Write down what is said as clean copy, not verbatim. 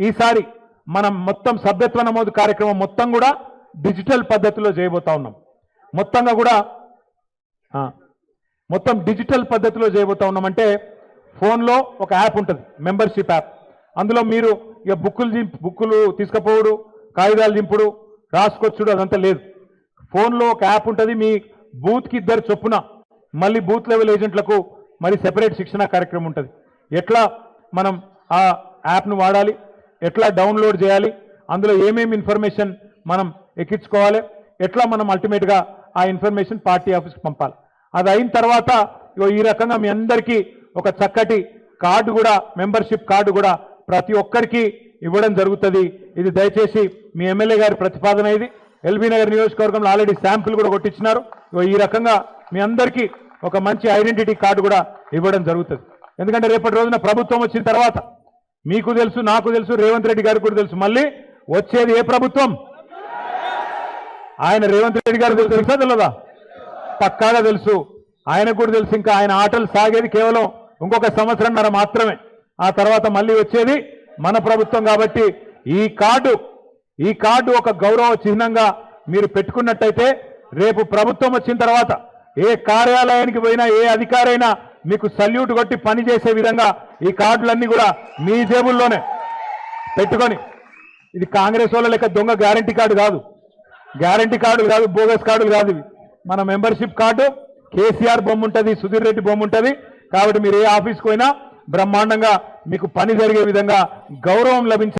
ఈసారి మనం మొత్తం సభ్యత్వ నమోదు కార్యక్రమం మొత్తం కూడా డిజిటల్ పద్ధతిలో చేయబోతా ఉన్నాం. మొత్తంగా కూడా మొత్తం డిజిటల్ పద్ధతిలో చేయబోతా ఉన్నాం. అంటే ఫోన్లో ఒక యాప్ ఉంటుంది, మెంబర్షిప్ యాప్. అందులో మీరు ఇక బుక్కులు తీసుకుపోవడు, కాగితాలు దింపుడు, రాసుకొచ్చుడు అదంతా లేదు. ఫోన్లో ఒక యాప్ ఉంటుంది. మీ బూత్కి 2 చొప్పున మళ్ళీ బూత్ లెవెల్ ఏజెంట్లకు మరి సెపరేట్ శిక్షణ కార్యక్రమం ఉంటుంది. ఎట్లా మనం ఆ యాప్ను వాడాలి, ఎట్లా డౌన్లోడ్ చేయాలి, అందులో ఏమేమి ఇన్ఫర్మేషన్ మనం ఎక్కించుకోవాలి, ఎట్లా మనం అల్టిమేట్గా ఆ ఇన్ఫర్మేషన్ పార్టీ ఆఫీస్కి పంపాలి. అది అయిన తర్వాత ఈ రకంగా మీ అందరికీ ఒక చక్కటి కార్డు కూడా, మెంబర్షిప్ కార్డు కూడా ప్రతి ఒక్కరికి ఇవ్వడం జరుగుతుంది. ఇది దయచేసి మీ ఎమ్మెల్యే గారి ప్రతిపాదన. ఇది ఎల్బీ నగర్ నియోజకవర్గంలో ఆల్రెడీ శాంపుల్ కూడా కొట్టించినారు. ఈ రకంగా మీ అందరికీ ఒక మంచి ఐడెంటిటీ కార్డు కూడా ఇవ్వడం జరుగుతుంది. ఎందుకంటే రేపటి రోజున ప్రభుత్వం వచ్చిన తర్వాత మీకు తెలుసు, నాకు తెలుసు, రేవంత్ రెడ్డి గారికి కూడా తెలుసు, మళ్ళీ వచ్చేది ఏ ప్రభుత్వం. ఆయన రేవంత్ రెడ్డి గారు తెలుసా తెలియదా? పక్కాగా తెలుసు. ఆయనకు కూడా తెలుసు. ఇంకా ఆయన ఆటలు సాగేది కేవలం ఇంకొక సంవత్సరంన్నర మాత్రమే. ఆ తర్వాత మళ్ళీ వచ్చేది మన ప్రభుత్వం. కాబట్టి ఈ కార్డు ఒక గౌరవ చిహ్నంగా మీరు పెట్టుకున్నట్టయితే రేపు ప్రభుత్వం వచ్చిన తర్వాత ఏ కార్యాలయానికి పోయినా, ఏ అధికారైనా మీకు సల్యూట్ కొట్టి పనిచేసే విధంగా ఈ కార్డులన్నీ కూడా మీ జేబుల్లోనే పెట్టుకొని, ఇది కాంగ్రెస్ వాళ్ళ లెక్క దొంగ గ్యారంటీ కార్డు కాదు, బోగస్ కార్డులు కాదు ఇవి. మన మెంబర్షిప్ కార్డు కేసీఆర్ బొమ్మ ఉంటుంది, సుధీర్ రెడ్డి బొమ్మ ఉంటుంది. కాబట్టి మీరు ఏ ఆఫీస్కి పోయినా బ్రహ్మాండంగా మీకు పని జరిగే విధంగా గౌరవం లభించే